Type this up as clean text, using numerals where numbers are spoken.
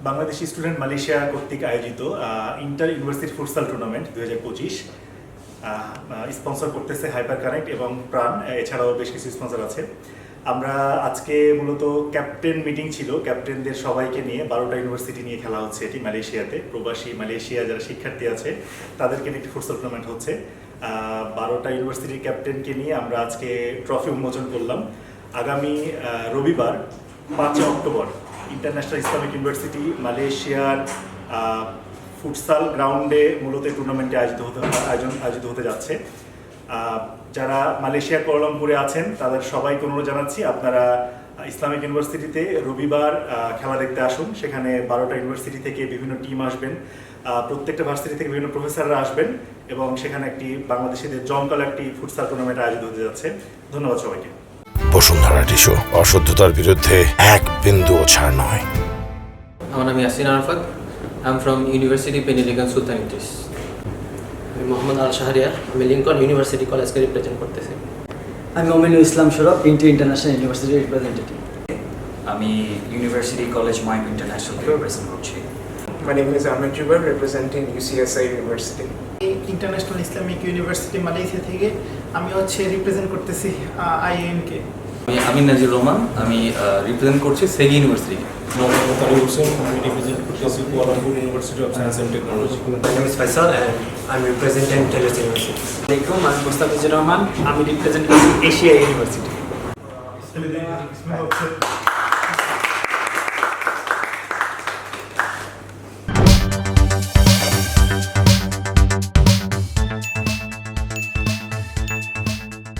Bangladeshi student Malaysia কর্তৃক আয়োজিত inter university futsal tournament 2025 sponsor করতেছে হাইপার কানেক্ট এবং প্রাণ, এছাড়াও বেশ কিছু স্পন্সর আছে। আমরা আজকে মূলত ক্যাপ্টেন মিটিং ছিল, ক্যাপ্টেনদের সবাইকে নিয়ে 12টা ইউনিভার্সিটি নিয়ে খেলা হচ্ছে এটি মালয়েশিয়াতে। প্রবাসী মালয়েশিয়া যারা শিক্ষার্থী আছে তাদেরকে নিয়ে একটি ফুটসাল টুর্নামেন্ট হচ্ছে। 12টা ইউনিভার্সিটির ক্যাপ্টেনকে নিয়ে আমরা আজকে ট্রফি উন্মোচন করলাম। আগামী রবিবার 5 অক্টোবর ইন্টারন্যাশনাল ইসলামিক ইউনিভার্সিটি মালয়েশিয়ার ফুটসাল গ্রাউন্ডে মূলত টুর্নামেন্টে আয়োজিত হতে যাচ্ছে। যারা মালয়েশিয়া কুয়ালালামপুরে আছেন তাদের সবাইকে অনুরোধ জানাচ্ছি, আপনারা ইসলামিক ইউনিভার্সিটিতে রবিবার খেলা দেখতে আসুন। সেখানে 12টা ইউনিভার্সিটি থেকে বিভিন্ন টিম আসবেন, প্রত্যেকটা ভার্সিটি থেকে বিভিন্ন প্রফেসররা আসবেন এবং সেখানে একটি বাংলাদেশিদের জমকালো একটি ফুটসাল টুর্নামেন্ট আয়োজিত হতে যাচ্ছে। ধন্যবাদ সবাইকে। বসুন্ধরা টিস্যু, অশুদ্ধতার বিরুদ্ধে এক বিন্দুও ছাড় নয়। আমার নাম Yasin Arafat. I am from university পেনিলিগান সুলতানিটিস। আমি মোহাম্মদ আল শাহরিয়ার, আমি লিঙ্কন ইউনিভার্সিটি কলেজকে রিপ্রেজেন্ট করতেছি। আমি মমিনুল ইসলাম সৌরভ, ইন্টি ইন্টারন্যাশনাল ইউনিভার্সিটি রিপ্রেজেন্টেটিভ। আমি ইউনিভার্সিটি কলেজ মাইক ইন্টারন্যাশনাল রিপ্রেজেন্ট করছি। My name is Ahmed Jubar, representing UCSI University. International Islamic University Malaysia থেকে আমি রিপ্রেজেন্ট করতেছি আইএমকে। আমি আমিন নাজির রহমান, আমি রিপ্রেজেন্ট করছি সেগি ইউনিভার্সিটি। মোহাম্মদ তারিক হোসেন, আমি রিপ্রেজেন্ট করতেছি Kuala Lumpur university of science and technology. My name is Faisal and I'm representing Taylor University. আসসালামাইকুম, আমি মুস্তাফিজুর রহমান, আমি রিপ্রেজেন্ট করছি এশিয়া ইউনিভার্সিটি।